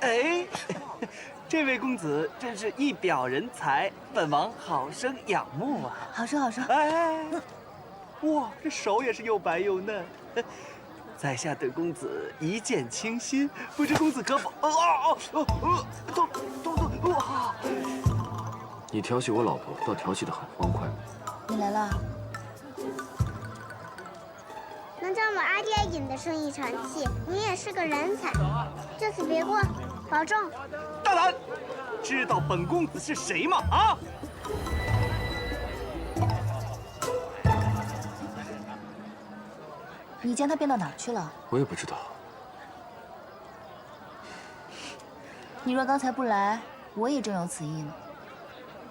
哎，这位公子真是一表人才，本王好生仰慕啊！好说好说。哎，哇，这手也是又白又嫩。在下对公子一见倾心，不知公子可否？痛！哇！你调戏我老婆，倒调戏得很欢快。你来了。能将我们阿爹引得生意长气，你也是个人才。这次别过，保重。大胆！知道本公子是谁吗？啊！你将他变到哪儿去了？我也不知道。你若刚才不来，我也正有此意呢。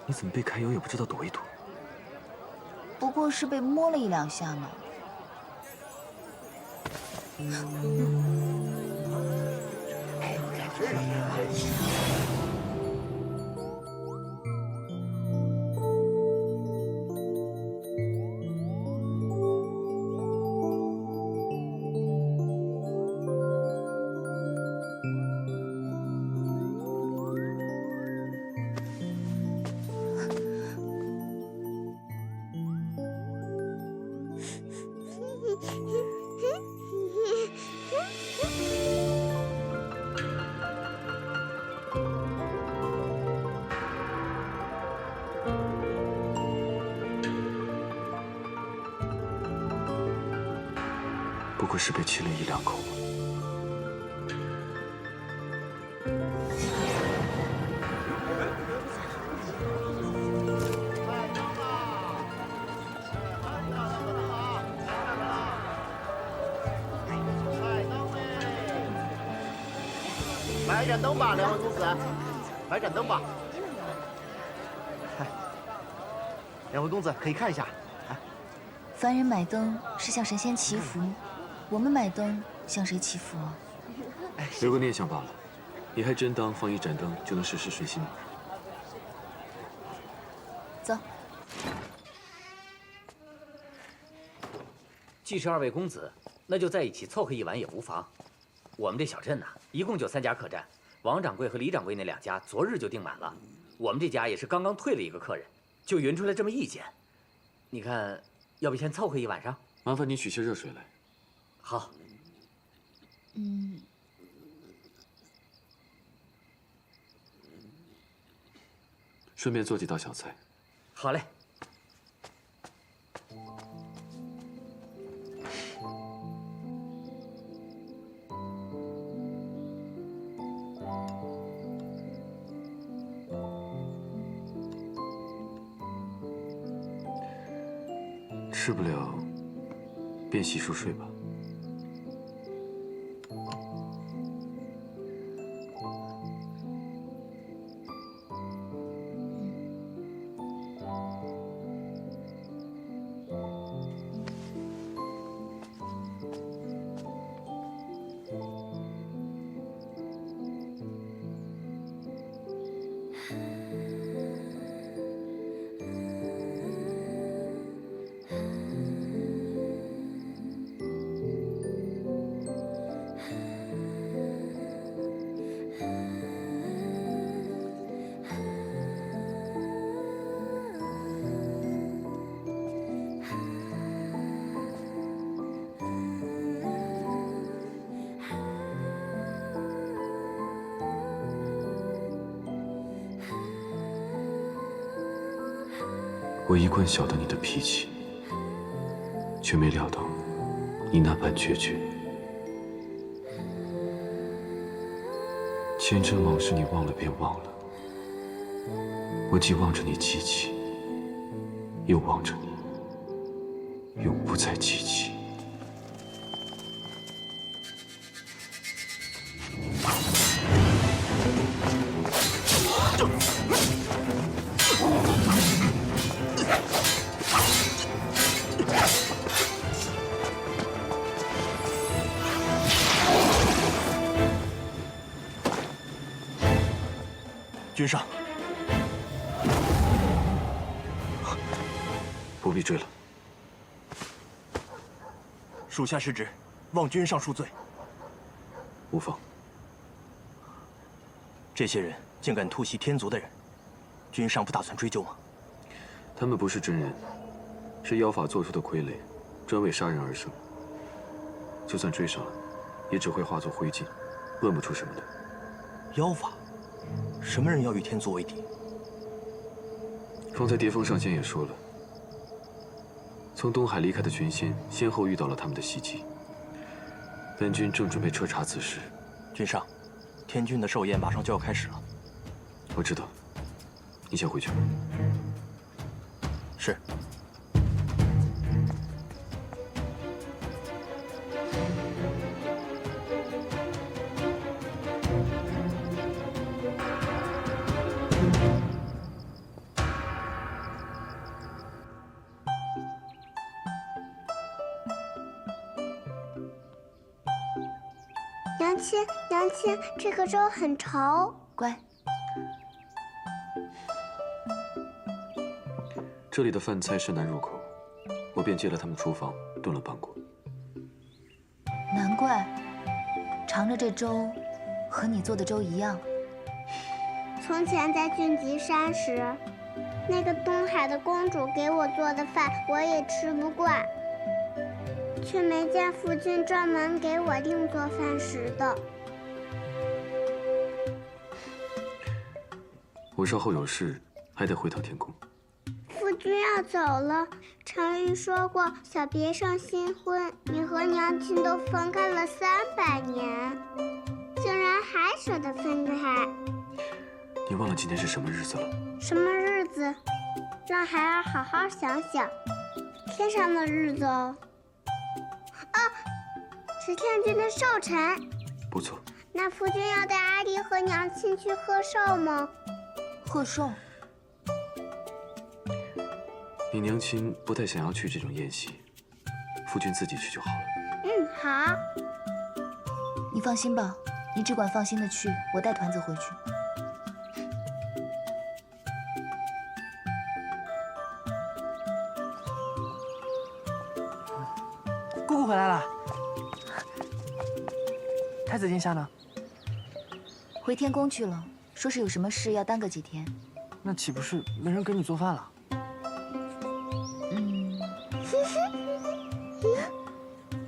你怎么被揩油也不知道躲一躲？不过是被摸了一两下嘛。不过是被亲了一两口吧。来盏灯吧，两位公子，来盏灯吧。两位公子可以看一下。凡人买灯是向神仙祈福，我们买灯向谁祈福啊？留个念想罢了。你还真当放一盏灯就能事事顺心吗？走。既是二位公子，那就在一起凑合一晚也无妨。我们这小镇呐，一共就3家客栈，王掌柜和李掌柜那2家昨日就订满了，我们这家也是刚刚退了一个客人，就匀出来这么一间。你看，要不先凑合一晚上？麻烦你取些热水来。好。顺便做几道小菜。好嘞。吃不了，便洗漱睡吧。我一贯晓得你的脾气，却没料到你那般决绝。前尘往事你忘了便忘了，我既望着你记起，又望着你永不再记起。君上，不必追了。属下失职，望君上恕罪。无妨。这些人竟敢突袭天族的人，君上不打算追究吗？他们不是真人，是妖法做出的傀儡，专为杀人而生。就算追上了，也只会化作灰烬，问不出什么来。妖法，什么人要与天族为敌？方才蝶峰上仙也说了，从东海离开的群仙，先后遇到了他们的袭击。本君正准备彻查此事。君上，天君的寿宴马上就要开始了。我知道，你先回去。是。娘亲，娘亲，这个粥很稠。乖。这里的饭菜甚难入口，我便借了他们厨房炖了半锅。难怪，尝着这粥，和你做的粥一样。从前在俊极山时，那个东海的公主给我做的饭，我也吃不惯，却没见夫君专门给我另做饭食的。我稍后有事，还得回趟天宫。夫君要走了，常玉说过，小别胜新婚，你和娘亲都分开了300年，竟然还舍得分开。你忘了今天是什么日子了？什么日子？让孩儿好好想想。天上的日子哦。啊，是天君的寿辰。不错。那夫君要带阿离和娘亲去贺寿吗？贺寿。你娘亲不太想要去这种宴席，夫君自己去就好了。嗯，好。你放心吧，你只管放心的去，我带团子回去。姑姑回来了。太子殿下呢？回天宫去了，说是有什么事要耽搁几天。那岂不是没人给你做饭了？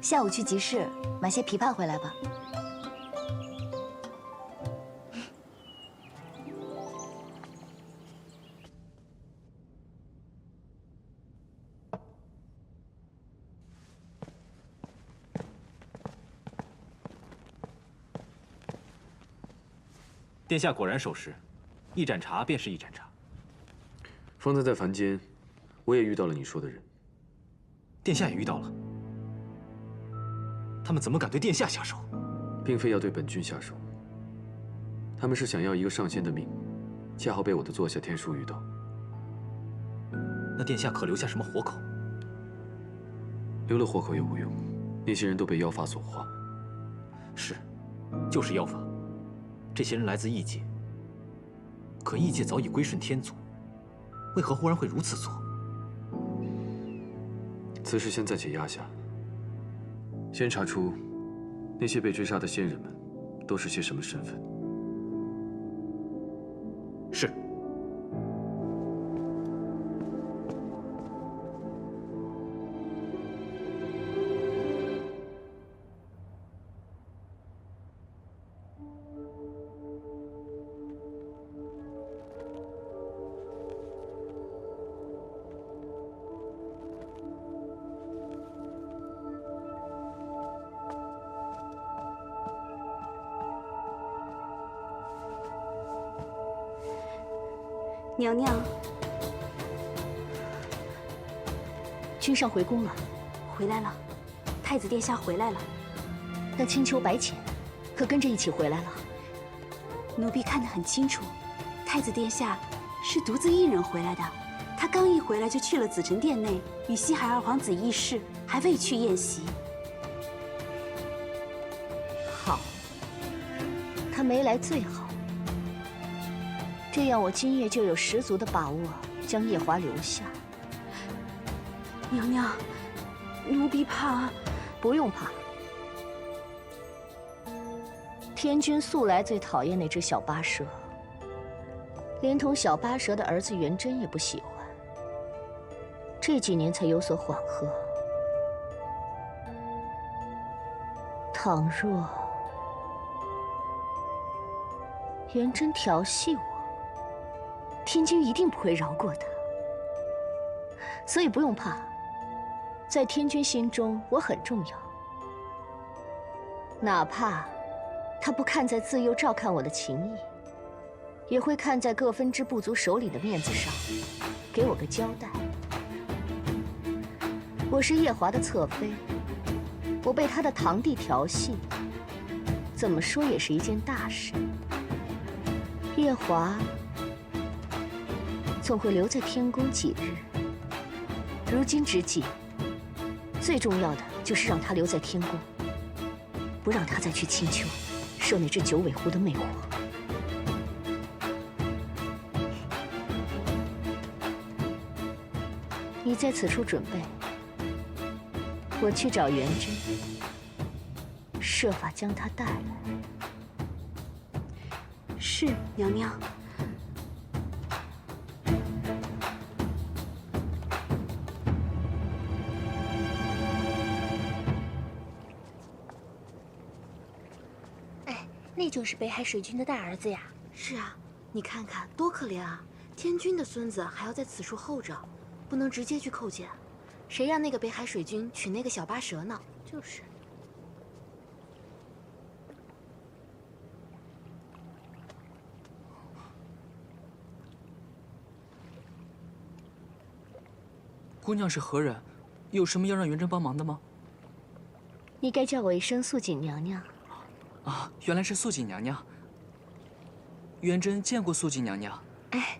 下午去集市买些枇杷回来吧。殿下果然守时，一盏茶便是一盏茶。方才在凡间，我也遇到了你说的人。殿下也遇到了。他们怎么敢对殿下下手？并非要对本君下手，他们是想要一个上仙的命，恰好被我的座下天书遇到。那殿下可留下什么活口？留了活口也无用，那些人都被妖法所化。是，就是妖法。这些人来自异界，可异界早已归顺天族，为何忽然会如此做？此事先暂且压下，先查出那些被追杀的仙人们都是些什么身份。是。娘娘，君上回宫了，回来了，太子殿下回来了。那青丘白浅，可跟着一起回来了？奴婢看得很清楚，太子殿下是独自一人回来的。他刚一回来就去了紫宸殿内，与西海二皇子议事，还未去宴席。好，他没来最好。这样，我今夜就有十足的把握将夜华留下。娘娘，奴婢怕……不用怕。天君素来最讨厌那只小八蛇，连同小八蛇的儿子元贞也不喜欢，这几年才有所缓和。倘若元贞调戏我，天君一定不会饶过他。所以不用怕，在天君心中我很重要，哪怕他不看在自幼照看我的情谊，也会看在各分支部族首领的面子上，给我个交代。我是夜华的侧妃，我被他的堂弟调戏，怎么说也是一件大事。夜华总会留在天宫几日。如今之计，最重要的就是让他留在天宫，不让他再去青丘受那只九尾狐的魅惑。你在此处准备，我去找元贞，设法将他带来。是，娘娘。那就是北海水君的大儿子呀。是啊，你看看多可怜啊！天君的孙子还要在此处候着，不能直接去叩见。谁让那个北海水君娶那个小八蛇呢？就是。姑娘是何人？有什么要让元贞帮忙的吗？你该叫我一声素锦娘娘。啊，原来是素锦娘娘。元贞见过素锦娘娘。哎，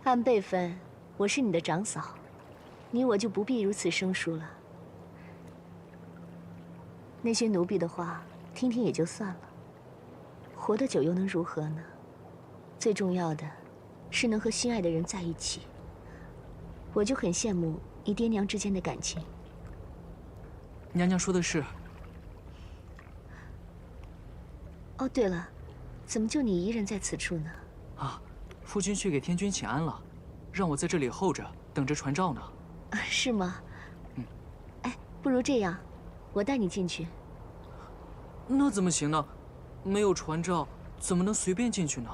按辈分，我是你的长嫂，你我就不必如此生疏了。那些奴婢的话，听听也就算了。活得久又能如何呢？最重要的，是能和心爱的人在一起。我就很羡慕你爹娘之间的感情。娘娘说的是。哦，对了，怎么就你一人在此处呢？啊，夫君去给天君请安了，让我在这里候着，等着传召呢。是吗？嗯。哎，不如这样，我带你进去。那怎么行呢？没有传召，怎么能随便进去呢？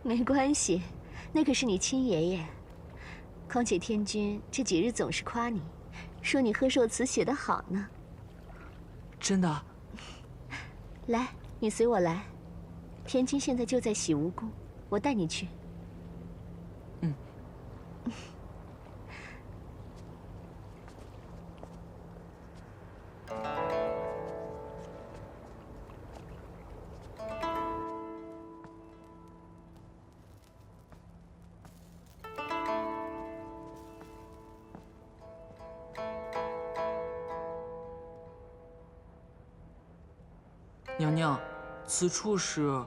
没关系，那可是你亲爷爷。况且天君这几日总是夸你，说你贺寿词写得好呢。真的？来。你随我来，天君现在就在洗梧宫，我带你去。嗯。娘娘，此处是……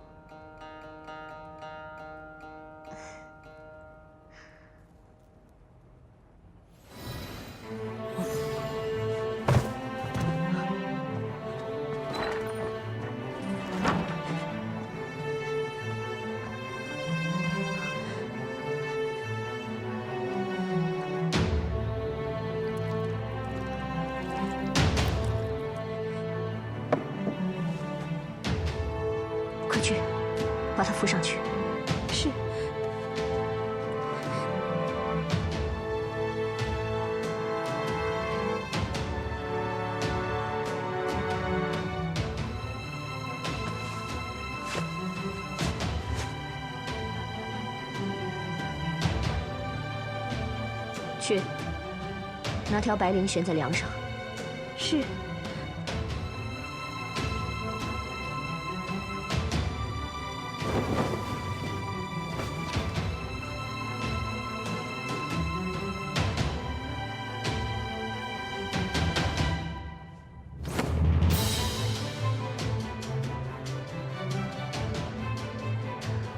快去，把他扶上去。是。去，拿条白绫悬在梁上。是。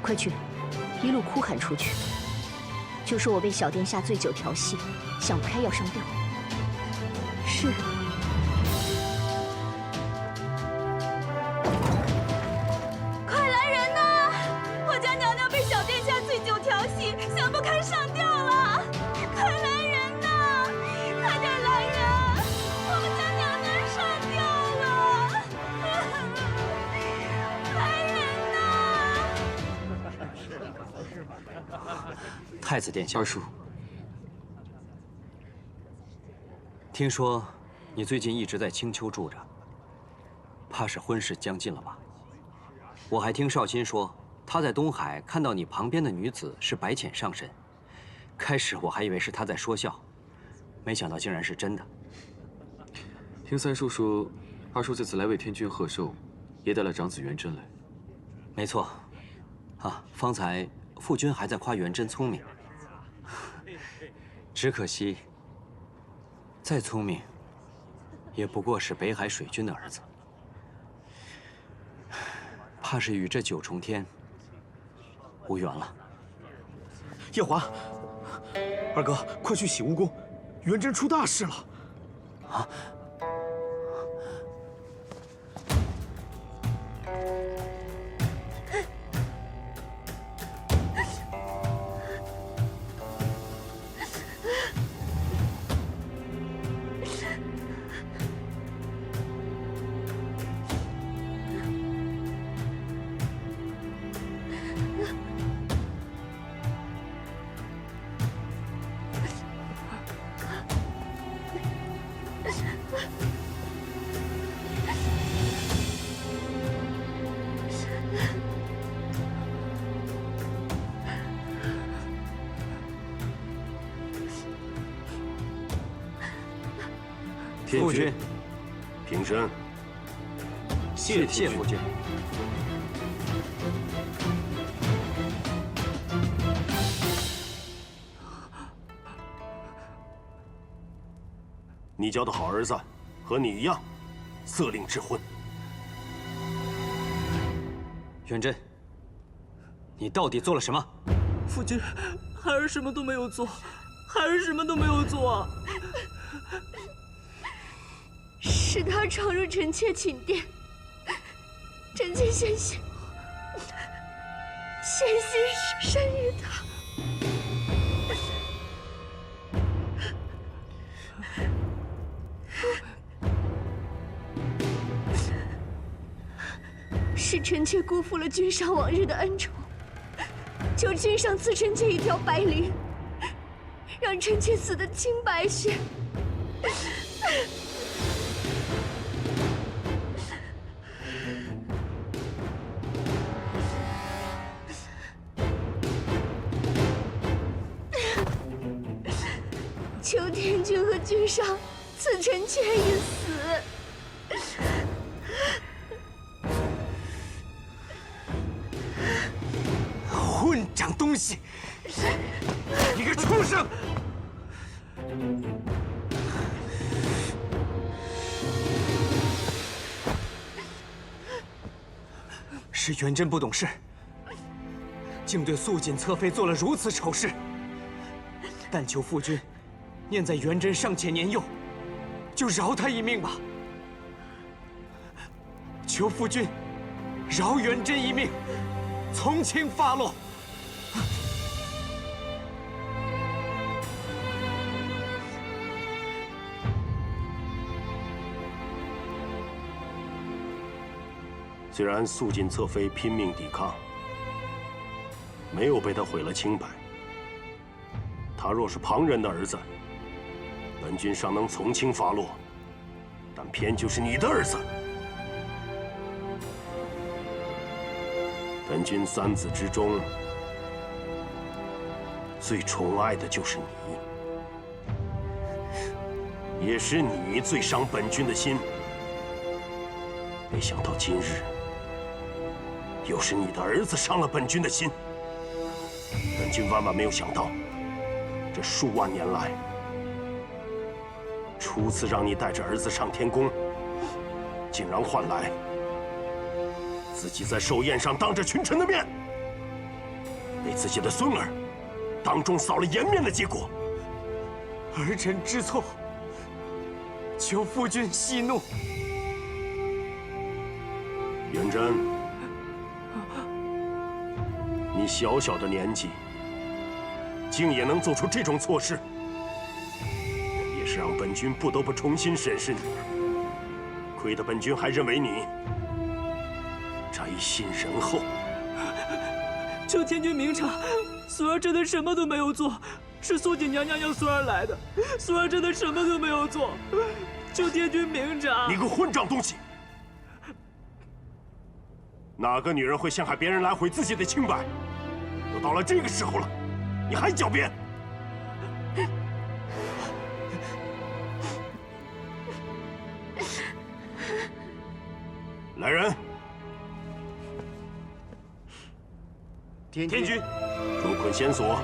快去，一路哭喊出去，就说我被小殿下醉酒调戏，想不开要上吊。是。快来人呐！我家娘娘被小殿下醉酒调戏，想不开上吊了！快来人呐！快点来人！我们家娘娘上吊了！来人呐！太子殿下，二叔，听说你最近一直在青丘住着，怕是婚事将近了吧？我还听少卿说，他在东海看到你旁边的女子是白浅上身，开始我还以为是他在说笑，没想到竟然是真的。听三叔说，二叔这次来为天君贺寿，也带了长子元贞来。没错，啊，方才父君还在夸元贞聪明，只可惜，再聪明，也不过是北海水君的儿子，怕是与这九重天无缘了。夜华，二哥，快去洗巫宫，元贞出大事了！啊！父君，平身。谢父君。你交的好儿子，和你一样，色令之婚。元贞，你到底做了什么？父君，孩儿什么都没有做，孩儿什么都没有做。是他闯入臣妾寝殿，臣妾险些生于他。是臣妾辜负了君上往日的恩宠，求君上赐臣妾一条白绫，让臣妾死得清白些。求天君和君上赐臣妾一死。混账东西！你个畜生！是元贞不懂事，竟对素锦侧妃做了如此丑事。但求父君念在元贞尚且年幼，就饶他一命吧。求父君饶元贞一命，从轻发落。虽然素锦侧妃拼命抵抗，没有被他毁了清白，他若是旁人的儿子，本君尚能从轻发落，但偏就是你的儿子。本君三子之中，最宠爱的就是你，也是你最伤本君的心。没想到今日，又是你的儿子伤了本君的心。本君万万没有想到，这数万年来，初次让你带着儿子上天宫，竟然换来自己在寿宴上当着群臣的面，被自己的孙儿当众扫了颜面的结果。儿臣知错，求父君息怒。元贞，你小小的年纪，竟也能做出这种错事，也是让本君不得不重新审视你。亏得本君还认为你宅心仁厚。求天君明察，素儿真的什么都没有做，是素锦娘娘要素儿来的，素儿真的什么都没有做，求天君明察。你个混账东西！哪个女人会陷害别人来毁自己的清白？都到了这个时候了，你还狡辩！来人！天君，捉捆仙索，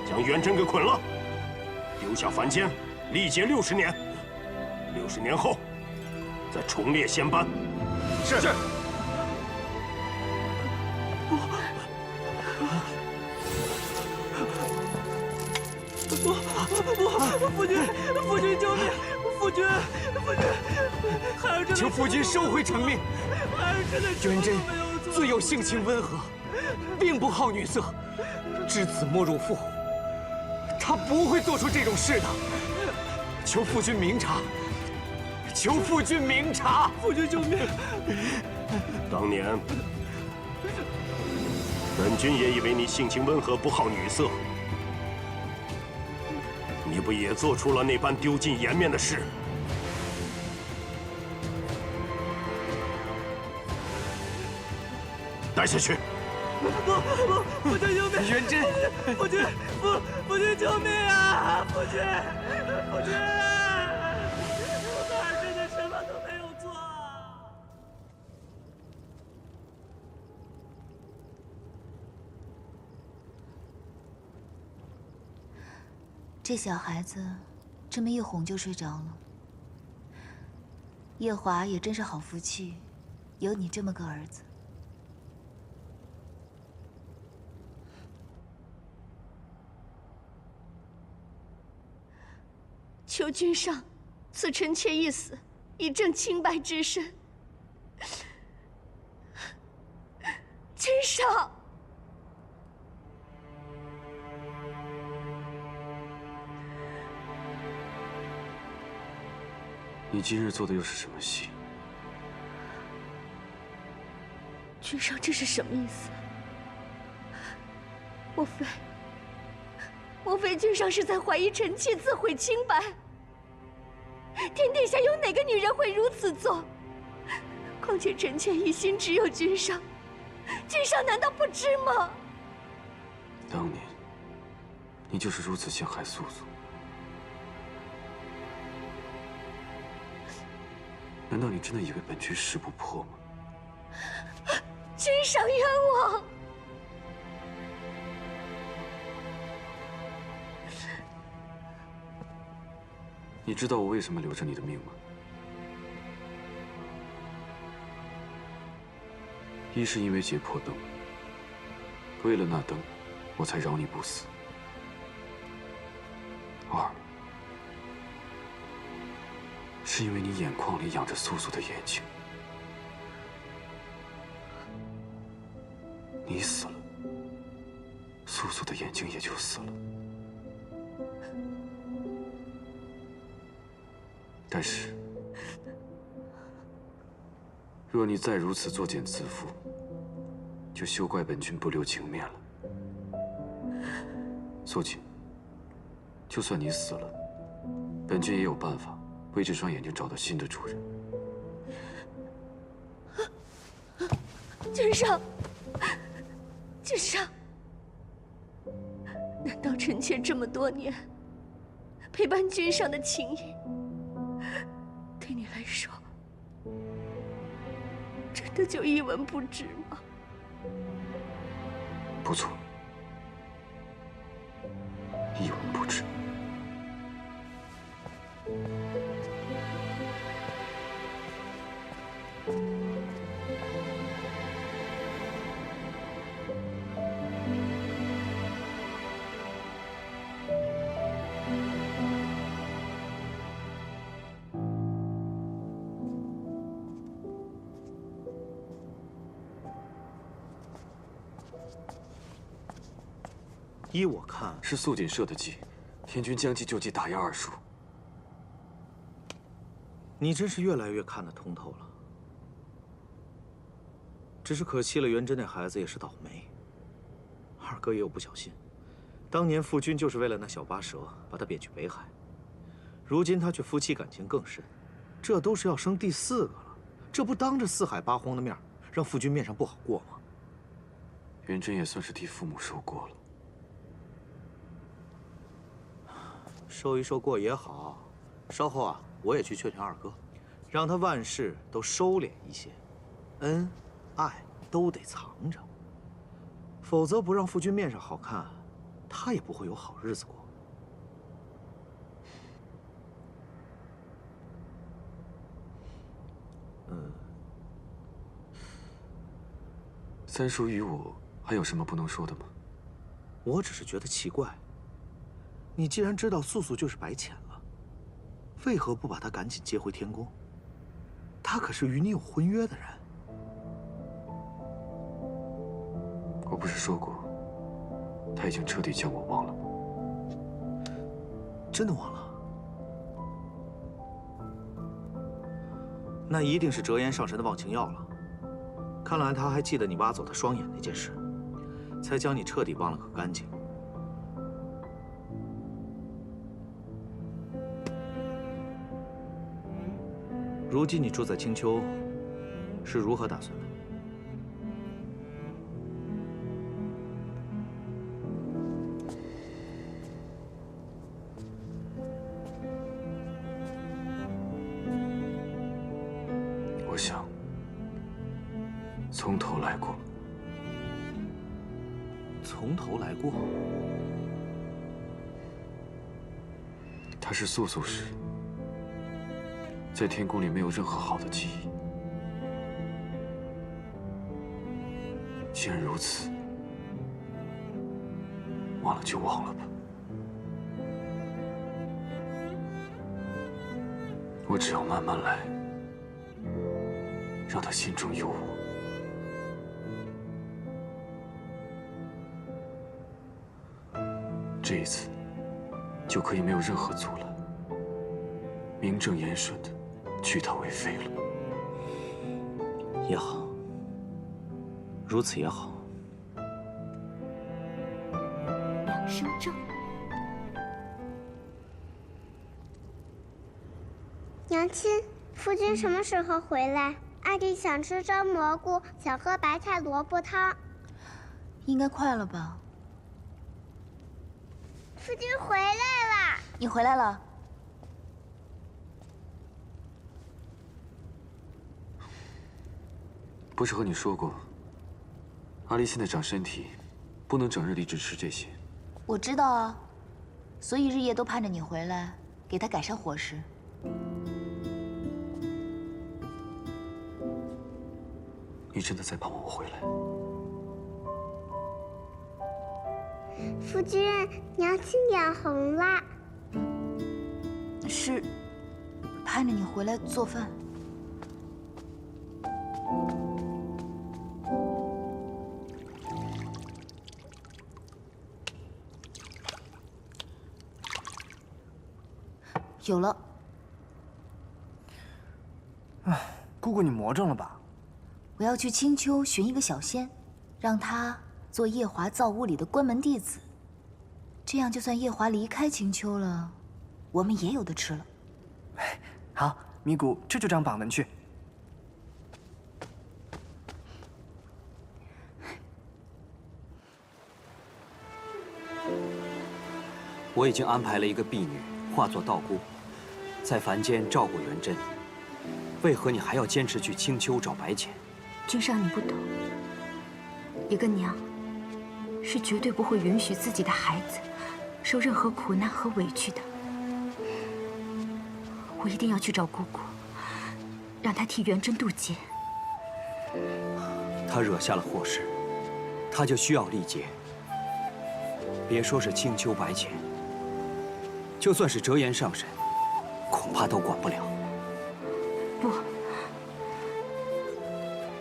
将元贞给捆了，丢下凡间，历劫60年。60年后，再重列仙班。是。夫君，夫君救命！夫君，孩儿真的……求夫君收回成命。孩儿真的元贞自幼性情温和，并不好女色，知子莫若父，他不会做出这种事的。求夫君明察，求夫君明察！夫君救命！当年，本君也以为你性情温和，不好女色。你不也做出了那般丢尽颜面的事？带下去！不，夫君救命！元贞，夫君，夫君救命啊！夫君，夫君，孩儿真的什么都没有做。这小孩子这么一哄就睡着了。夜华也真是好福气，有你这么个儿子。求君上赐臣妾一死，以正清白之身。君上。你今日做的又是什么戏？君上，这是什么意思？莫非君上是在怀疑臣妾自毁清白？天底下有哪个女人会如此做？况且臣妾一心只有君上，君上难道不知吗？当年，你就是如此陷害素素。难道你真的以为本君识不破吗？君上冤枉！你知道我为什么留着你的命吗？一是因为解破灯，为了那灯，我才饶你不死；二是因为你眼眶里养着素素的眼睛，你死了，素素的眼睛也就死了。但是，若你再如此作茧自缚，就休怪本君不留情面了。素锦，就算你死了，本君也有办法为这双眼睛找到新的主人。君上，君上，难道臣妾这么多年陪伴君上的情谊，对你来说，真的就一文不值吗？不错，一文不值。依我看，是素锦设的计，天君将计就计，打压二叔。你真是越来越看得通透了。只是可惜了，元贞那孩子也是倒霉。二哥也有不小心，当年父君就是为了那小八蛇把他贬去北海，如今他却夫妻感情更深，这都是要生第4个了，这不当着四海八荒的面，让父君面上不好过吗？元贞也算是替父母受过了。受一受过也好，稍后啊，我也去劝劝二哥，让他万事都收敛一些，恩爱都得藏着，否则不让父君面上好看，他也不会有好日子过。三叔与我还有什么不能说的吗？我只是觉得奇怪，你既然知道素素就是白浅了，为何不把她赶紧接回天宫？她可是与你有婚约的人。我不是说过，他已经彻底将我忘了吗？真的忘了？那一定是折颜上神的忘情药了。看来他还记得你挖走他双眼那件事，才将你彻底忘了个干净。如今你住在青丘，是如何打算的？我想从头来过。从头来过？他是素素时，在天宫里没有任何好的记忆。既然如此，忘了就忘了吧。我只要慢慢来，让他心中有我。这一次，就可以没有任何阻拦，名正言顺的娶她为妃了。也好，如此也好。养生咒。娘亲，夫君什么时候回来？阿弟想吃蒸蘑菇，想喝白菜萝卜汤。应该快了吧？夫君回来了。你回来了。不是和你说过，阿丽现在长身体，不能整日里只吃这些。我知道啊，所以日夜都盼着你回来，给她改善伙食。你真的在盼望我回来？夫君，娘亲眼红了。是盼着你回来做饭。有了。姑姑，你魔怔了吧？我要去青丘寻一个小仙，让她做夜华造屋里的关门弟子。这样，就算夜华离开青丘了，我们也有的吃了。好，咪咕，这就张榜文去。我已经安排了一个婢女化作道姑，在凡间照顾元贞。为何你还要坚持去青丘找白浅？君上，你不懂，一个娘是绝对不会允许自己的孩子受任何苦难和委屈的。我一定要去找姑姑，让她替元贞渡劫。他惹下了祸事，他就需要历劫。别说是青丘白浅，就算是折颜上神，恐怕都管不了。不，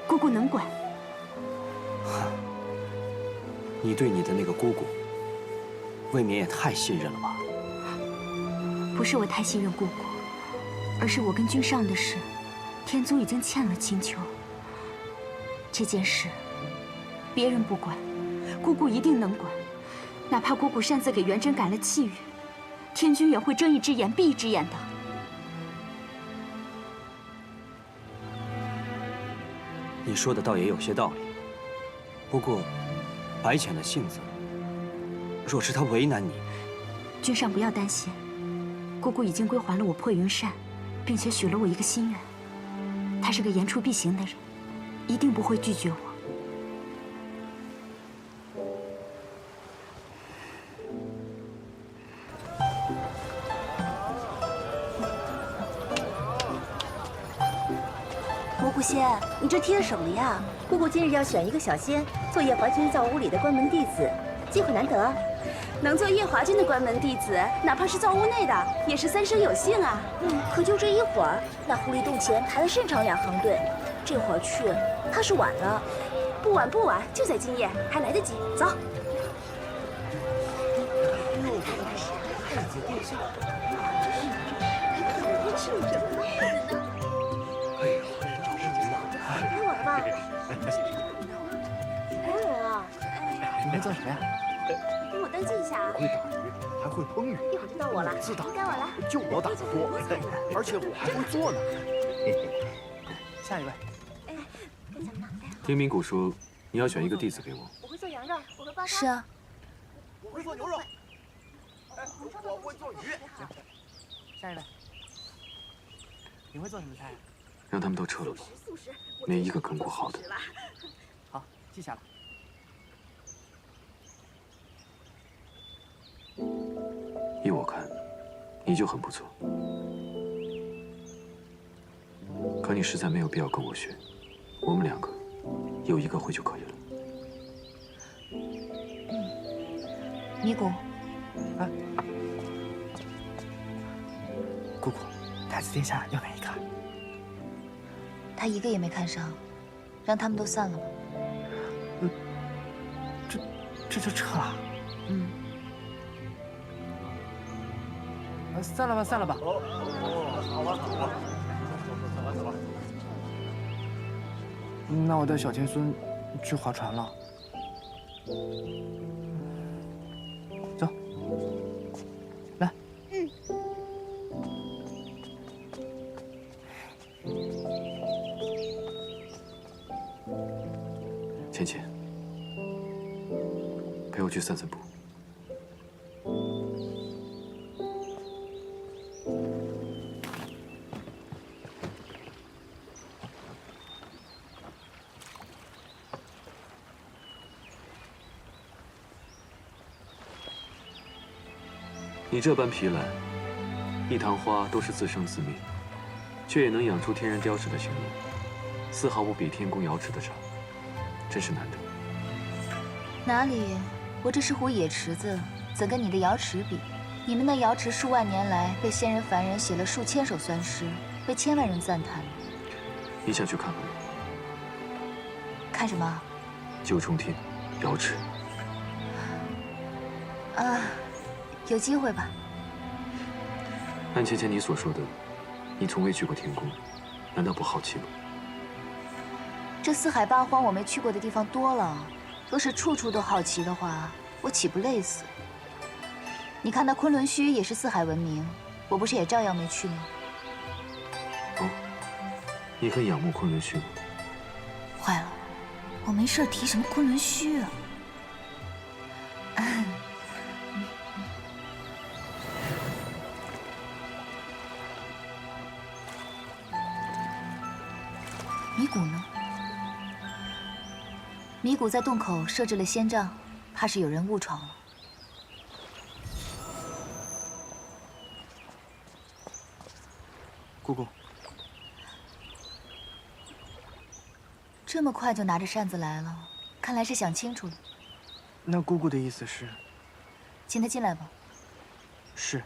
姑姑能管。你对你的那个姑姑，未免也太信任了吧？不是我太信任姑姑，而是我跟君上的事，天族已经欠了青丘。这件事，别人不管，姑姑一定能管。哪怕姑姑擅自给元贞改了契约，天君也会睁一只眼闭一只眼的。你说的倒也有些道理。不过，白浅的性子，若是他为难你，君上不要担心，姑姑已经归还了我破云扇，并且许了我一个心愿。她是个言出必行的人，一定不会拒绝我。蘑菇仙，你这贴什么呀？姑姑今日要选一个小仙做夜华君造屋里的关门弟子，机会难得，能做夜华君的关门弟子，哪怕是造屋内的，也是三生有幸啊。可就这一会儿，那狐狸洞前排了甚长2行队，这会儿去，怕是晚了。不晚不晚，就在今夜，还来得及。走。太子殿下。开玩吧。来人啊！你们做什么呀？给我登记一下啊。会打鱼，还会烹鱼。一会儿就到我了。自打该我了。就我打得多，而且我还会做呢。下一位。哎，该咱们了。听明谷说，你要选一个弟子给我。我会做羊肉，我会煲汤。是啊。我会做牛肉。哎，我会做鱼。行，下一位。你会做什么菜？让他们都撤了吧，没一个跟过好的。好，记下了。依我看，你就很不错。可你实在没有必要跟我学，我们2个有一个会就可以了。尼古，啊，姑姑，太子殿下要哪一个？他一个也没看上，让他们都散了吧。这就撤了？散了吧，散了吧。好吧，走吧。那我带小天孙去划船了。走，来。芊芊，陪我去散散步。你这般皮懒，一堂花都是自生自灭，却也能养出天然雕饰的形容，丝毫不比天宫瑶池的差，真是难得。哪里？我这是壶野池子，怎跟你的瑶池比？你们那瑶池数万年来被仙人凡人写了数千首酸诗，被千万人赞叹。你想去看看吗？看什么？九重天，瑶池。啊，有机会吧。按芊芊你所说的，你从未去过天宫，难道不好奇吗？这四海八荒我没去过的地方多了，若是处处都好奇的话，我岂不累死？你看那昆仑虚也是四海闻名，我不是也照样没去吗？哦，你很仰慕昆仑虚吗？坏了，我没事提什么昆仑虚啊？米谷呢？米谷在洞口设置了仙障，怕是有人误闯了。姑姑，这么快就拿着扇子来了，看来是想清楚了。那姑姑的意思是？请他进来吧。是。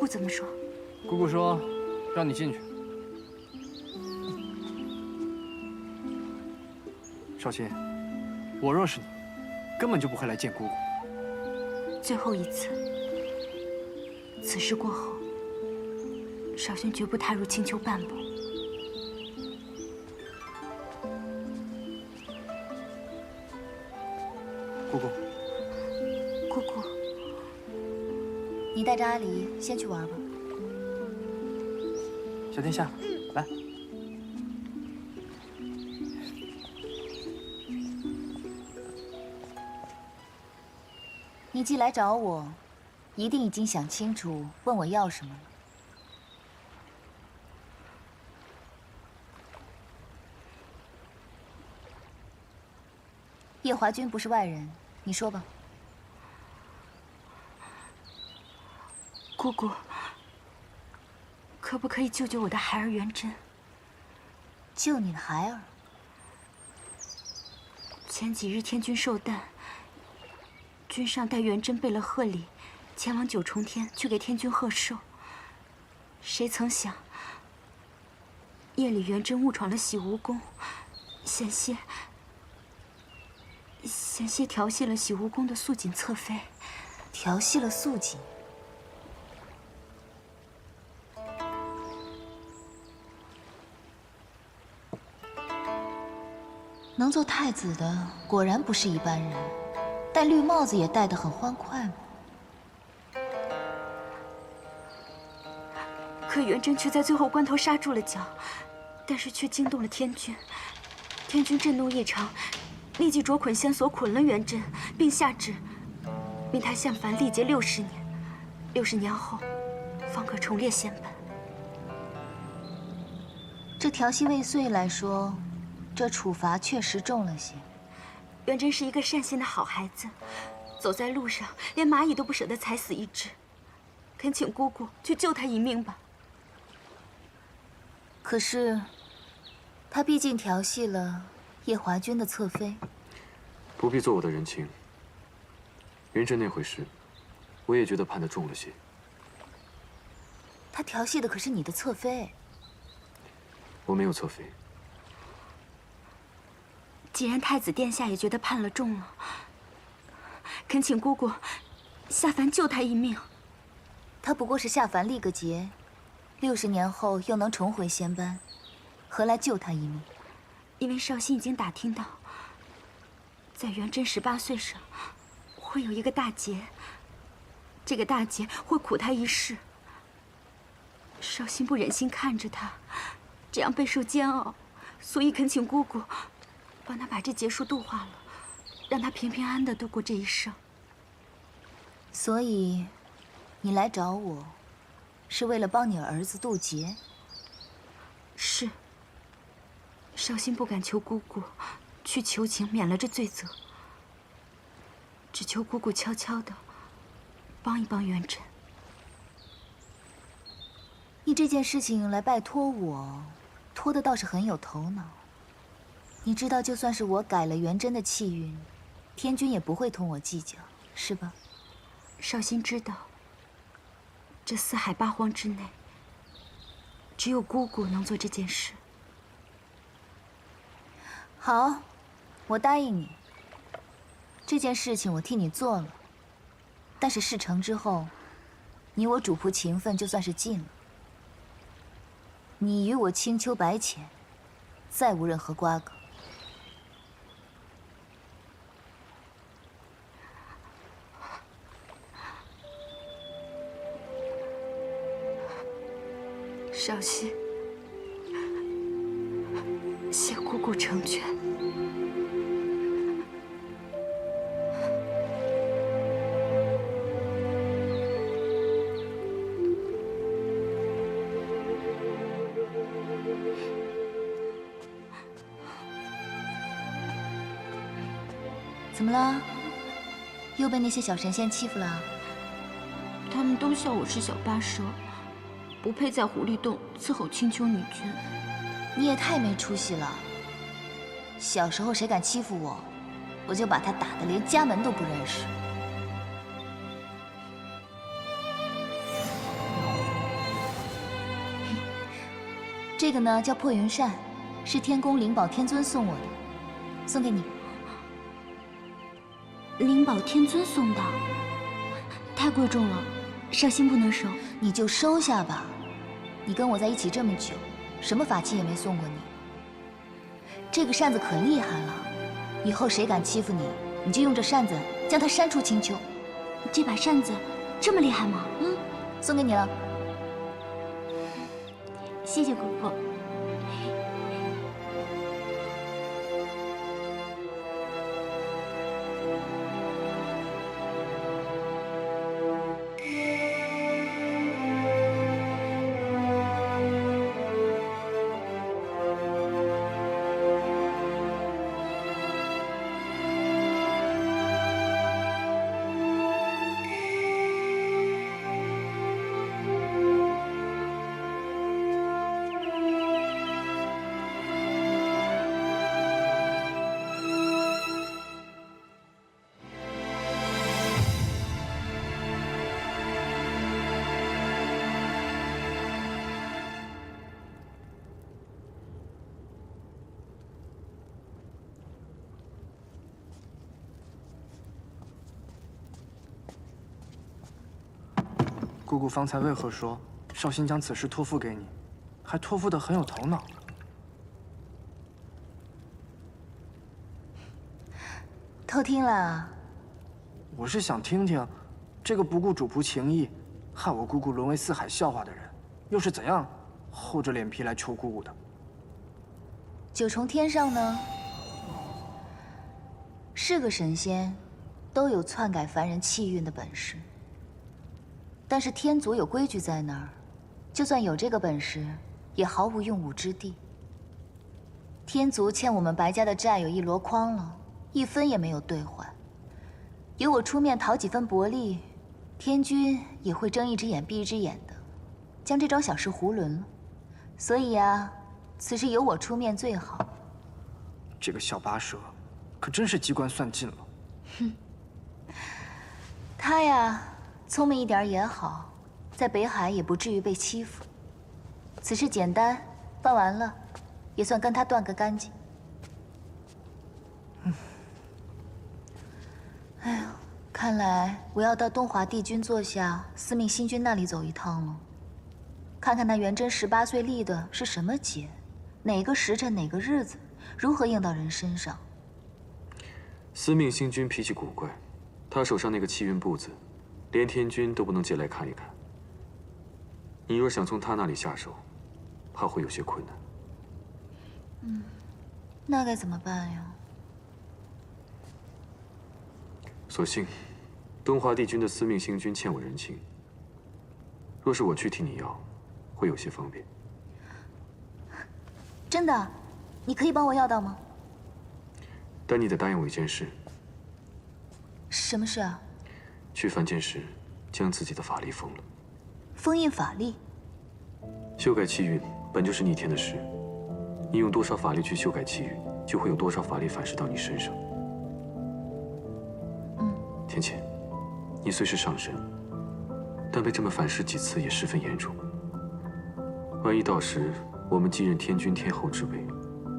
姑怎么说？姑姑说，让你进去。少卿，我若是你，根本就不会来见姑姑。最后一次，此事过后，少轩绝不踏入青丘半步。姑姑，姑姑，你带着阿离先去玩吧。小天下，来。你既来找我，一定已经想清楚，问我要什么了。叶华君不是外人，你说吧。姑姑，可不可以救救我的孩儿元贞？救你的孩儿？前几日天君寿诞，君上带元贞备了贺礼，前往九重天去给天君贺寿。谁曾想，夜里元贞误闯了洗梧宫，险些调戏了洗梧宫的素锦侧妃。调戏了素锦？能做太子的果然不是一般人，戴绿帽子也戴得很欢快嘛。可元贞却在最后关头刹住了脚，但是却惊动了天君。天君震怒异常，立即着捆线索捆了元贞，并下旨命他向凡历劫60年，60年后方可重列仙本。这调戏未遂来说，这处罚确实重了些。元贞是一个善心的好孩子，走在路上连蚂蚁都不舍得踩死一只，恳请姑姑去救他一命吧。可是，他毕竟调戏了叶华君的侧妃。不必做我的人情。元贞那回事，我也觉得判得重了些。他调戏的可是你的侧妃。我没有侧妃。既然太子殿下也觉得判了重了，恳请姑姑下凡救他一命。他不过是下凡历个劫，60年后又能重回仙班，何来救他一命？因为少卿已经打听到，在元贞18岁时，会有一个大劫，这个大劫会苦他一世。少卿不忍心看着他这样备受煎熬，所以恳请姑姑帮他把这劫数度化了，让他平平安安的度过这一生。所以，你来找我，是为了帮你儿子渡劫？是。少卿不敢求姑姑去求情免了这罪责，只求姑姑悄悄的帮一帮元贞。你这件事情来拜托我，托的倒是很有头脑。你知道，就算是我改了元贞的气运，天君也不会同我计较，是吧？少卿知道，这4海8荒之内，只有姑姑能做这件事。好，我答应你。这件事情我替你做了，但是事成之后，你我主仆情分就算是尽了。你与我青丘白浅，再无任何瓜葛。少卿，谢姑姑成全。怎么了？又被那些小神仙欺负了？他们都笑我是小八蛇，不配在狐狸洞伺候青丘女君。你也太没出息了！小时候谁敢欺负我，我就把他打得连家门都不认识。这个呢叫破云扇，是天宫灵宝天尊送我的，送给你。灵宝天尊送的，太贵重了，少卿不能收。你就收下吧。你跟我在一起这么久，什么法器也没送过你。这个扇子可厉害了，以后谁敢欺负你，你就用这扇子将他扇出青丘。这把扇子这么厉害吗？嗯，送给你了。谢谢姑姑。姑姑方才为何说少卿将此事托付给你，还托付得很有头脑？偷听了？我是想听听，这个不顾主仆情谊，害我姑姑沦为四海笑话的人，又是怎样厚着脸皮来求姑姑的？九重天上呢，是个神仙，都有篡改凡人气运的本事。但是天族有规矩在那儿，就算有这个本事，也毫无用武之地。天族欠我们白家的债有1箩筐了，1分也没有兑还。有我出面讨几分薄利，天君也会睁一只眼闭一只眼的，将这桩小事囫囵了。所以啊，此事由我出面最好。这个小八蛇，可真是机关算尽了。哼，他呀。聪明一点也好，在北海也不至于被欺负。此事简单，办完了，也算跟他断个干净。哎呀，看来我要到东华帝君座下司命星君那里走一趟了，看看那元贞18岁立的是什么节，哪个时辰哪个日子，如何应到人身上。司命星君脾气古怪，他手上那个气运簿子。连天君都不能借来看一看。你若想从他那里下手，怕会有些困难。那该怎么办呀？所幸，东华帝君的司命星君欠我人情。若是我去替你要，会有些方便。真的？你可以帮我要到吗？但你得答应我一件事。什么事啊？去凡间时，将自己的法力封了。封印法力？修改气运本就是逆天的事，你用多少法力去修改气运，就会有多少法力反噬到你身上。天谴，你虽是上神，但被这么反噬几次也十分严重。万一到时我们继任天君天后之位，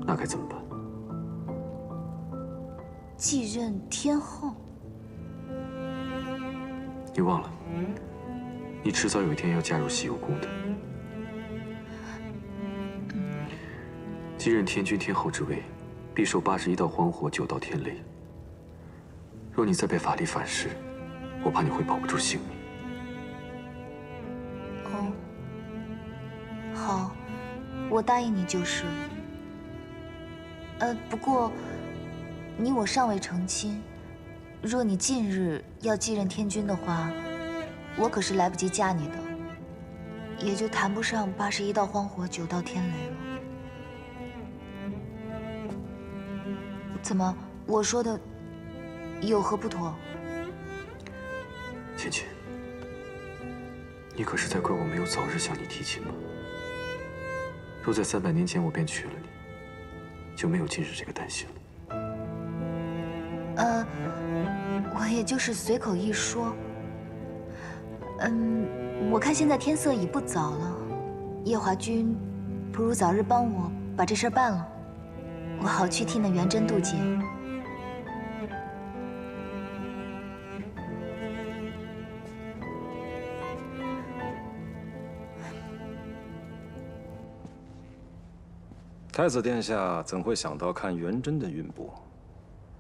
那该怎么办？继任天后？你忘了，你迟早有一天要嫁入西游宫的。继任天君天后之位，必受81道荒火，9道天雷。若你再被法力反噬，我怕你会保不住性命。哦，好，我答应你就是了。不过，你我尚未成亲。若你近日要继任天君的话，我可是来不及嫁你的，也就谈不上81道荒火，9道天雷了。怎么，我说的有何不妥？芊芊，你可是在怪我没有早日向你提亲吗？若在300年前我便娶了你，就没有今日这个担心了。我也就是随口一说。我看现在天色已不早了，夜华君不如早日帮我把这事儿办了，我好去替那元贞渡劫。太子殿下怎会想到看元贞的运步？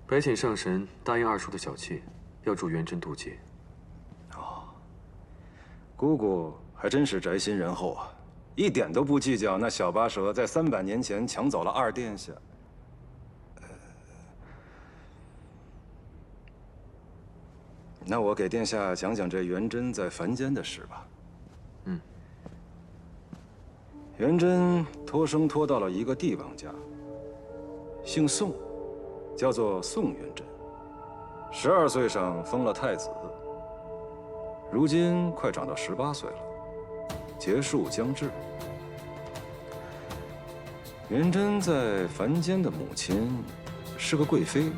白浅上神答应二叔的小妾，要助元贞渡劫。姑姑还真是宅心仁厚啊，一点都不计较那小八蛇在300年前抢走了二殿下。那我给殿下讲讲这元贞在凡间的事吧。元贞托生托到了一个帝王家，姓宋，叫做宋元贞。12岁上封了太子，如今快长到18岁了，结束将至。元贞在凡间的母亲是个贵妃，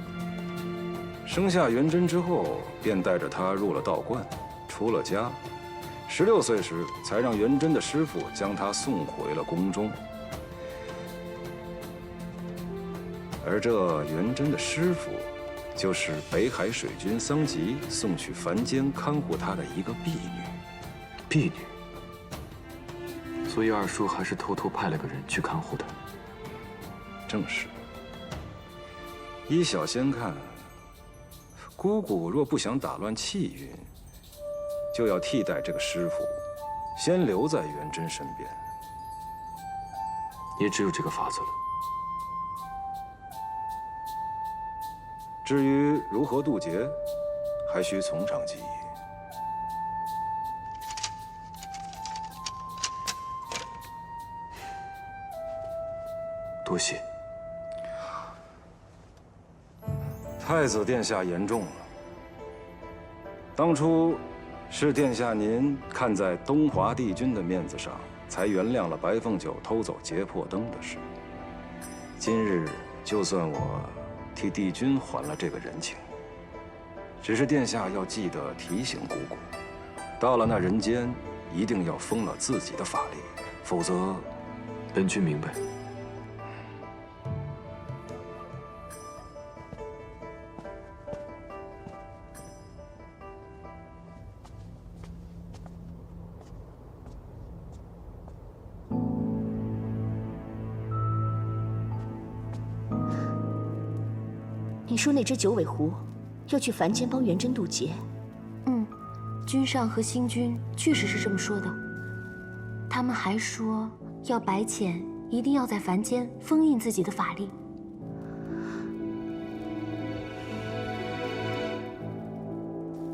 生下元贞之后，便带着她入了道观，出了家。16岁时，才让元贞的师傅将他送回了宫中。而这元贞的师傅，就是北海水君桑吉送去凡间看护他的一个婢女。婢女，所以二叔还是偷偷派了个人去看护她。正是。依小仙看，姑姑若不想打乱气运，就要替代这个师傅，先留在元贞身边。也只有这个法子了。至于如何渡劫，还需从长计议。多谢。太子殿下言重了。当初是殿下您看在东华帝君的面子上，才原谅了白凤九偷走劫魄灯的事。今日就算我替帝君还了这个人情，只是殿下要记得提醒姑姑，到了那人间，一定要封了自己的法力，否则……本君明白。你说那只九尾狐要去凡间帮元贞渡劫？君上和星君确实是这么说的。他们还说要白浅一定要在凡间封印自己的法力。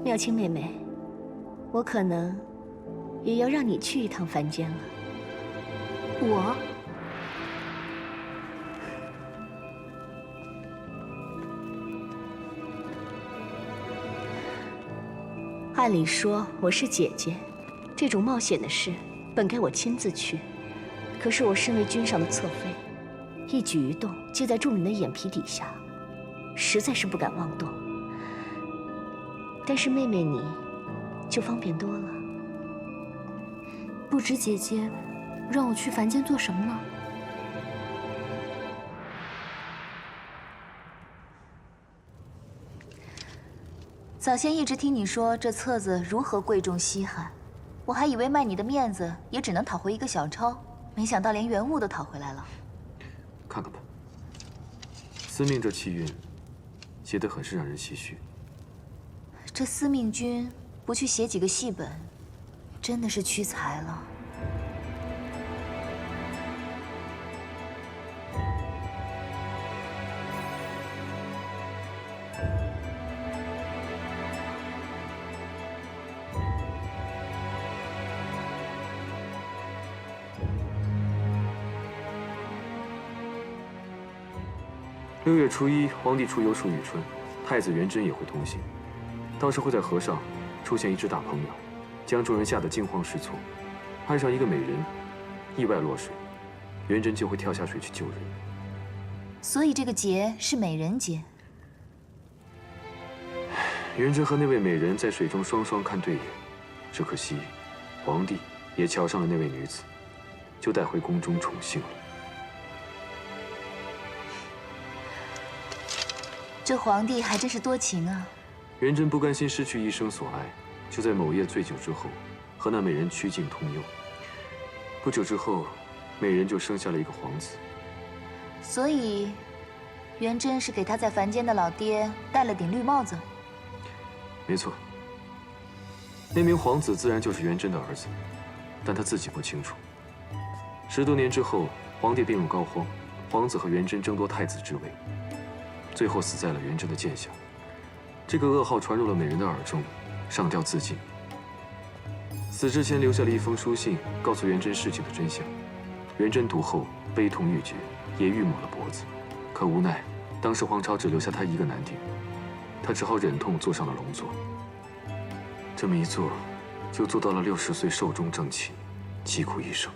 妙清妹妹，我可能也要让你去一趟凡间了。我？按理说我是姐姐，这种冒险的事本该我亲自去。可是我身为君上的侧妃，一举一动皆在众人的眼皮底下，实在是不敢妄动。但是妹妹你，就方便多了。不知姐姐让我去凡间做什么呢？早先一直听你说这册子如何贵重稀罕，我还以为卖你的面子也只能讨回一个小钞，没想到连原物都讨回来了。看看吧，司命这气运，写得很是让人唏嘘。这司命君不去写几个戏本，真的是屈才了。6月初1，皇帝出游处女春，太子元贞也会同行。到时会在河上出现一只大鹏鸟，将众人吓得惊慌失措。岸上一个美人意外落水，元贞就会跳下水去救人。所以这个劫是美人劫。元贞和那位美人在水中双双看对眼，只可惜皇帝也瞧上了那位女子，就带回宫中宠幸了。这皇帝还真是多情啊！元贞不甘心失去一生所爱，就在某夜醉酒之后，和那美人曲径通幽。不久之后，美人就生下了一个皇子。所以，元贞是给他在凡间的老爹戴了顶绿帽子。没错，那名皇子自然就是元贞的儿子，但他自己不清楚。10多年之后，皇帝病入膏肓，皇子和元贞争夺太子之位，最后死在了元贞的剑下。这个噩耗传入了美人的耳中，上吊自尽。死之前留下了一封书信，告诉元贞事情的真相。元贞读后悲痛欲绝，也欲抹了脖子，可无奈当时皇朝只留下他一个男丁，他只好忍痛坐上了龙座。这么一坐，就坐到了60岁寿终正寝，疾苦一生。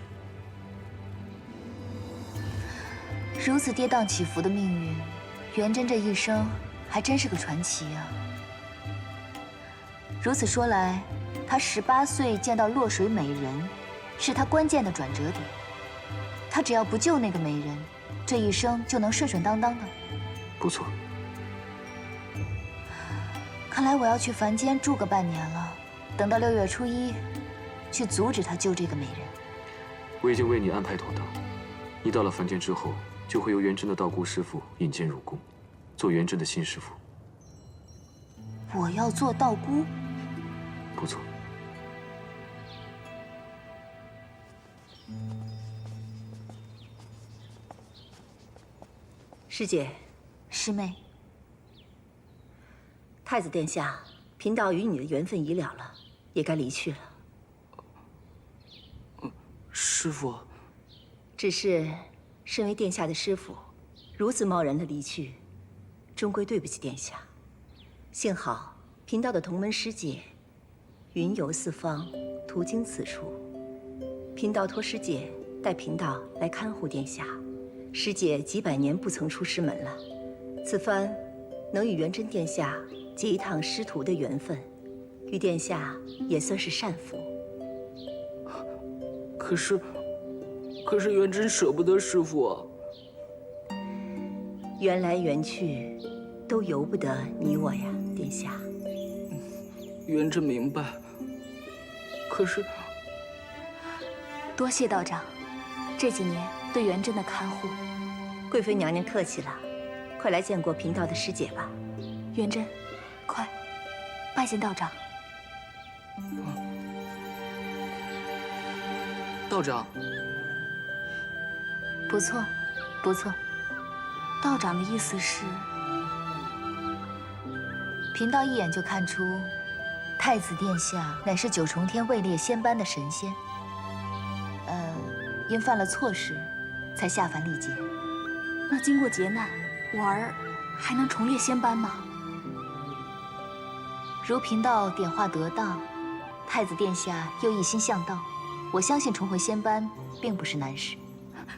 如此跌宕起伏的命运，元贞这一生还真是个传奇啊！如此说来，他18岁见到落水美人，是他关键的转折点。他只要不救那个美人，这一生就能顺顺当当的。不错。看来我要去凡间住个半年了，等到6月初1，去阻止他救这个美人。我已经为你安排妥当，你到了凡间之后，就会由元贞的道姑师傅引荐入宫，做元贞的新师傅。我要做道姑？不错。师姐，师妹，太子殿下，贫道与你的缘分已了了，也该离去了。师父，只是身为殿下的师父，如此贸然的离去，终归对不起殿下。幸好贫道的同门师姐云游四方，途经此处，贫道托师姐带贫道来看护殿下。师姐几百年不曾出师门了，此番能与元贞殿下结一趟师徒的缘分，与殿下也算是善福。可是元贞舍不得师父啊。缘来缘去，都由不得你我呀，殿下。元贞明白，可是多谢道长，这几年对元贞的看护。贵妃娘娘客气了，快来见过贫道的师姐吧。元贞，快拜见道长。道长，不错，不错。道长的意思是？贫道一眼就看出，太子殿下乃是9重天位列仙班的神仙。因犯了错事，才下凡历劫。那经过劫难，我儿还能重列仙班吗？如贫道点化得当，太子殿下又一心向道，我相信重回仙班并不是难事。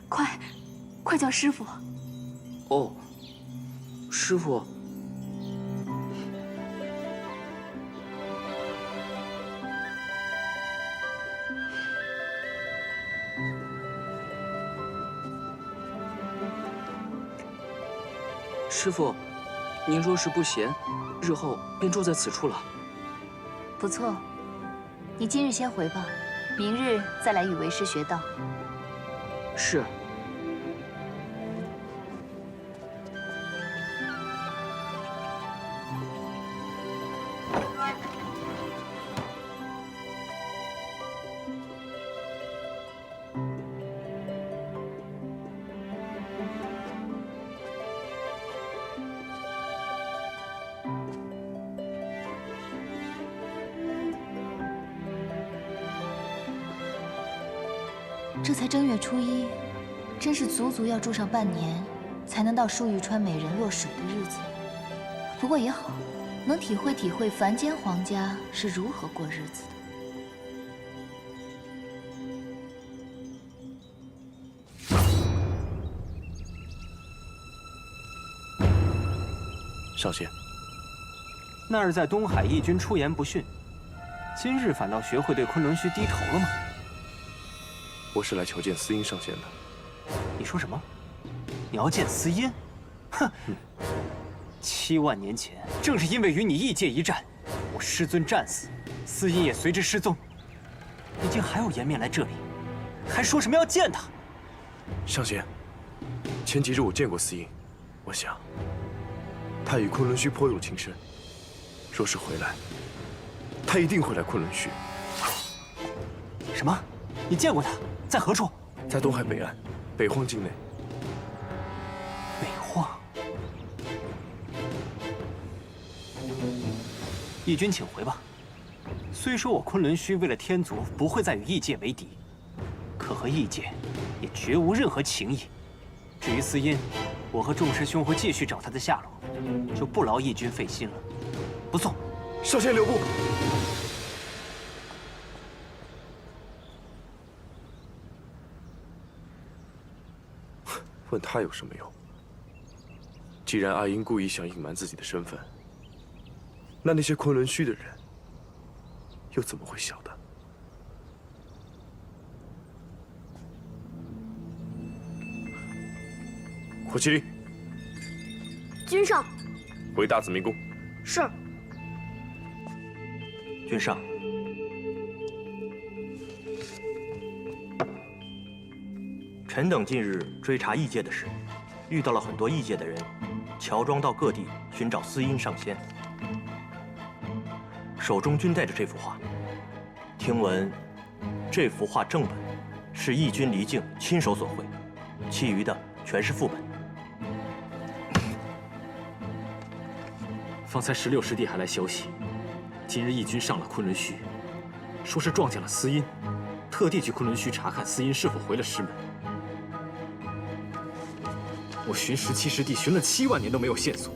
快叫师父！哦，师父。师父，您若是不嫌，日后便住在此处了。不错，你今日先回吧，明日再来与为师学道。是。这才正月初1，真是足足要住上半年，才能到舒玉川美人落水的日子。不过也好，能体会体会凡间皇家是如何过日子的。少仙，那日在东海义军出言不逊，今日反倒学会对昆仑虚低头了吗？我是来求见司音上仙的。你说什么？你要见司音？哼！7万年前，正是因为与你异界一战，我师尊战死，司音也随之失踪。你竟还有颜面来这里，还说什么要见他？上仙，前几日我见过司音，我想他与昆仑虚颇有情深。若是回来，他一定会来昆仑虚。什么？你见过他？在何处？在东海北岸，北荒境内。北荒。义军，请回吧。虽说我昆仑虚为了天族不会再与异界为敌，可和异界也绝无任何情谊。至于司音，我和众师兄会继续找他的下落，就不劳义军费心了。不送。少仙留步。问他有什么用？既然阿英故意想隐瞒自己的身份，那些昆仑虚的人又怎么会晓得？火麒麟，君上，回大紫明宫。是。君上，臣等近日追查异界的事，遇到了很多异界的人，乔装到各地寻找司音上仙。手中均带着这幅画，听闻这幅画正本是义军离境亲手所绘，其余的全是副本。方才16师弟还来消息，今日义军上了昆仑虚，说是撞见了司音，特地去昆仑虚查看司音是否回了师门。我寻17师弟寻了7万年都没有线索，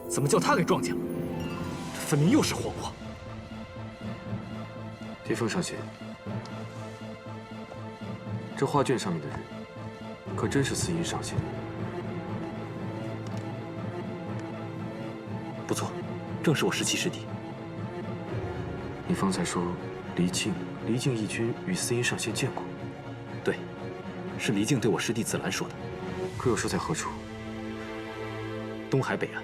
怎么叫他给撞见了？这分明又是祸国。天风上仙，这画卷上面的人，可真是司音上仙？不错，正是我17师弟。你方才说离境义军与司音上仙见过？对，是离境对我师弟紫兰说的。可又说在何处？东海北岸。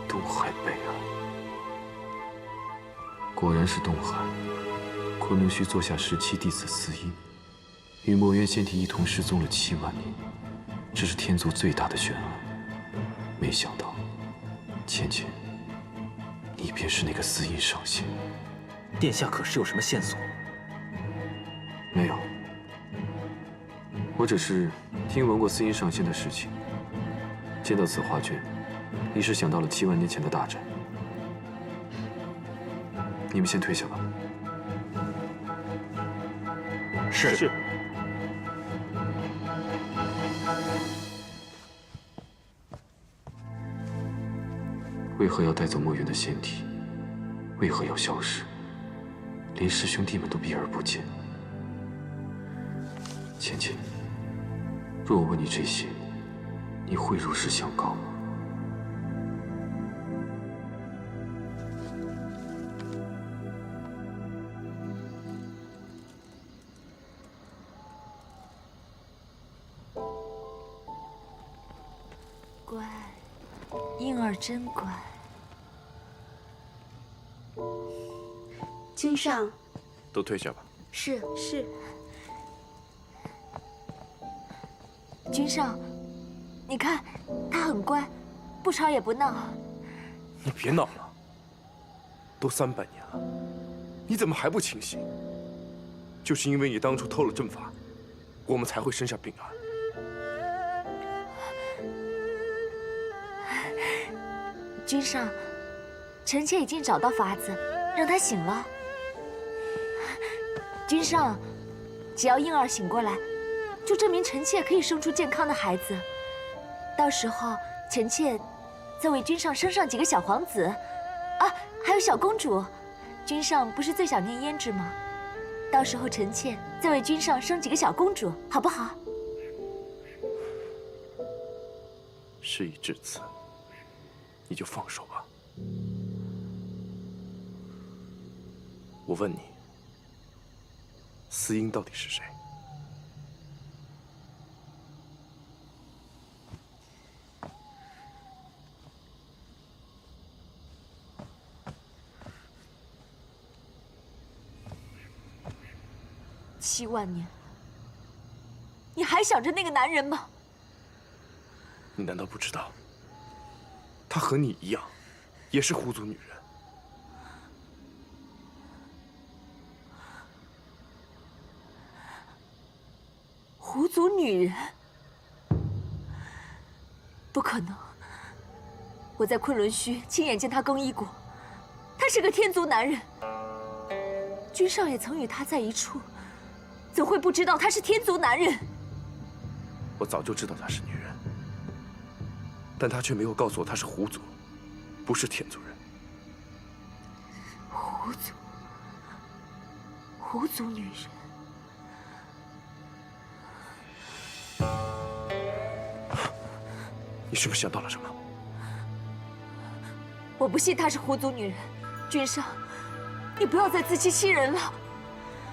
东海北岸，果然是东海。昆仑虚座下17弟子司音，与墨渊仙体一同失踪了7万年，这是天族最大的悬案。没想到，芊芊，你便是那个司音上仙。殿下可是有什么线索？没有，我只是听闻过司音上仙的事情。见到此画卷，一时想到了7万年前的大战。你们先退下吧。是。为何要带走墨渊的仙体？为何要消失？连师兄弟们都避而不见。芊芊，若我问你这些，你会如实相告吗？乖，婴儿真乖。君上，都退下吧。是。是。君上，你看，他很乖，不吵也不闹。你别闹了，都300年了，你怎么还不清醒？就是因为你当初偷了阵法，我们才会生下病案。君上，臣妾已经找到法子，让他醒了。君上，只要婴儿醒过来，就证明臣妾可以生出健康的孩子。到时候，臣妾再为君上生上几个小皇子，啊，还有小公主。君上不是最想念胭脂吗？到时候臣妾再为君上生几个小公主，好不好？事已至此，你就放手吧。我问你，司音到底是谁？7万年了，你还想着那个男人吗？你难道不知道，她和你一样，也是狐族女人？狐族女人？不可能！我在昆仑虚亲眼见她更衣过，他是个天族男人。君上也曾与他在一处，怎会不知道他是天族男人？我早就知道她是女人，但她却没有告诉我她是狐族，不是天族人。狐族，狐族女人。你是不是想到了什么？我不信她是狐族女人，君上，你不要再自欺欺人了。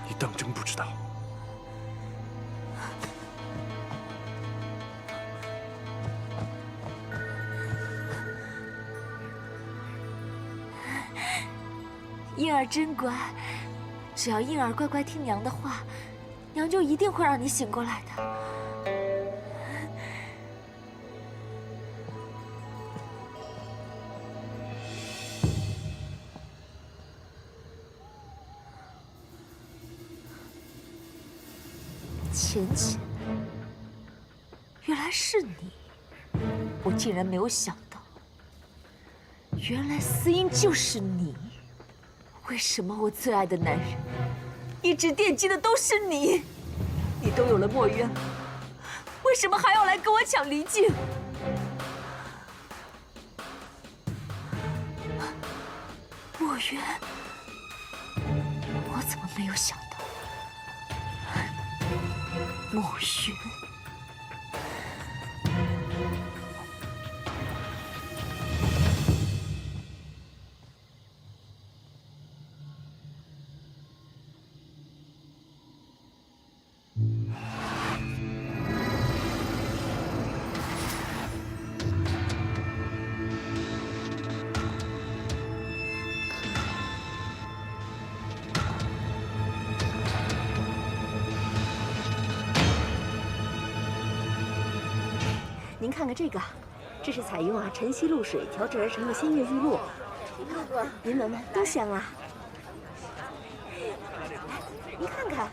你当真不知道？婴儿真乖，只要婴儿乖乖听娘的话，娘就一定会让你醒过来的。浅浅，原来是你，我竟然没有想到，原来司音就是你。为什么我最爱的男人，一直惦记的都是你？你都有了墨渊了，为什么还要来跟我抢离境？墨渊，我怎么没有想到？墨渊。您看看这个，这是采用晨曦露水调制而成的鲜艳玉露，哥哥，您闻闻，多香啊！您看看，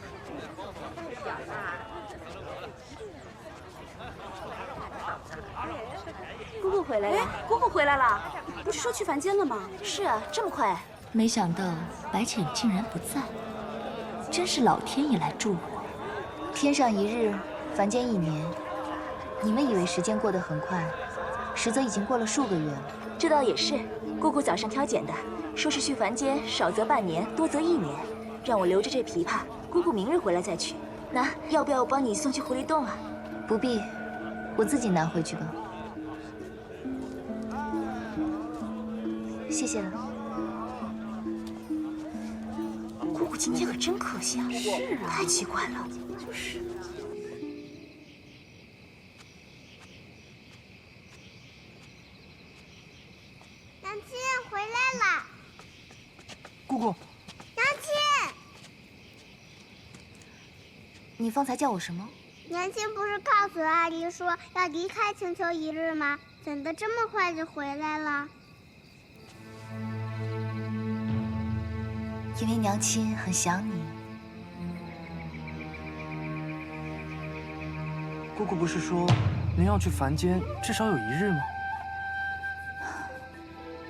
姑姑回来了，姑姑回来了，不是说去凡间了吗？是啊，这么快？没想到白浅竟然不在，真是老天爷来助我。天上一日，凡间1年。你们以为时间过得很快，实则已经过了数个月了。这倒也是，姑姑早上挑拣的，说是去凡间少则半年，多则1年，让我留着这琵琶，姑姑明日回来再取。那要不要我帮你送去狐狸洞啊？不必，我自己拿回去吧。谢谢了。姑姑今天可真可笑，是啊，太奇怪了。就是。回来了，姑姑。娘亲，你方才叫我什么？娘亲不是告诉阿离说要离开青丘1日吗？怎的这么快就回来了？因为娘亲很想你。姑姑不是说您要去凡间至少有1日吗？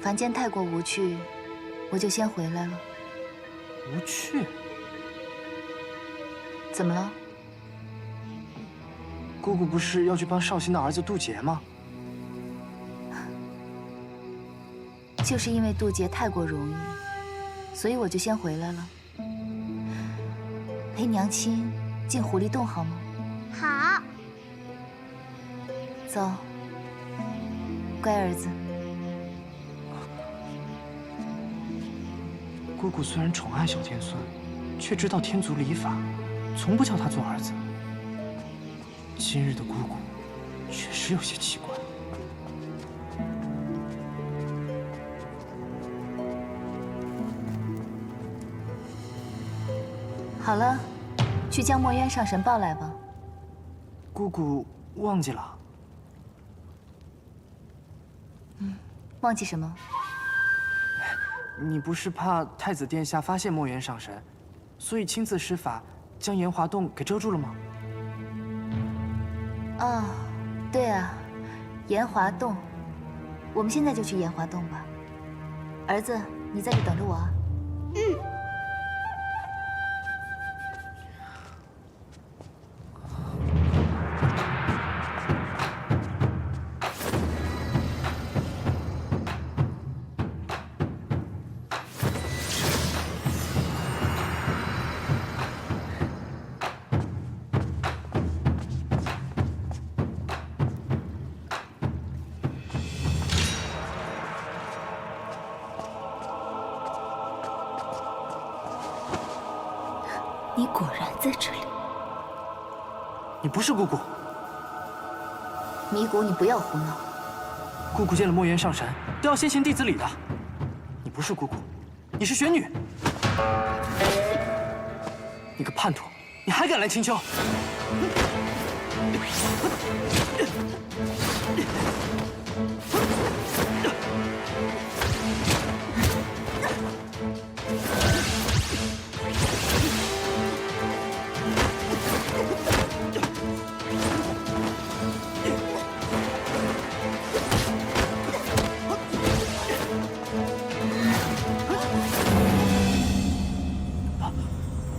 凡间太过无趣，我就先回来了。无趣？怎么了？姑姑不是要去帮绍兴的儿子渡劫吗？就是因为渡劫太过容易，所以我就先回来了。陪娘亲进狐狸洞好吗？好。走，乖儿子。姑姑虽然宠爱小天孙，却知道天族礼法，从不叫他做儿子。今日的姑姑，确实有些奇怪。好了，去将墨渊上神抱来吧。姑姑忘记了。忘记什么？你不是怕太子殿下发现墨渊上神，所以亲自施法将炎华洞给遮住了吗？哦，对啊，炎华洞。我们现在就去炎华洞吧。儿子，你在这等着我啊。你果然在这里。你不是姑姑。迷谷，你不要胡闹。姑姑见了墨渊上神，都要先行弟子礼的。你不是姑姑，你是玄女。你个叛徒，你还敢来青丘？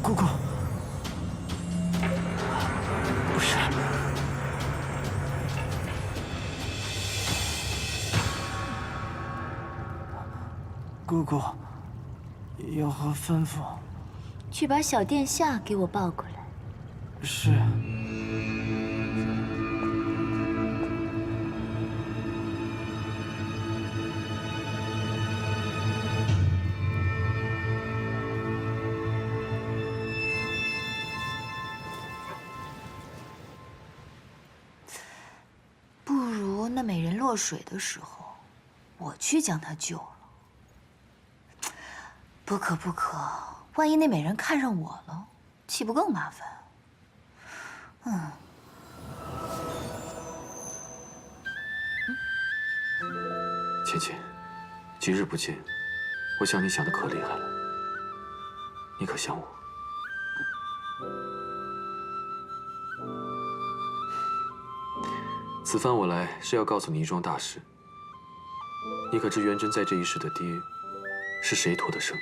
姑姑，不是。姑姑，有何吩咐？去把小殿下给我抱过来。是。不如那美人落水的时候，我去将她救了。不可不可，万一那美人看上我了，岂不更麻烦？芊芊，几日不见，我想你想的可厉害了。你可想我？此番我来是要告诉你一桩大事。你可知元真在这一世的爹是谁托的生？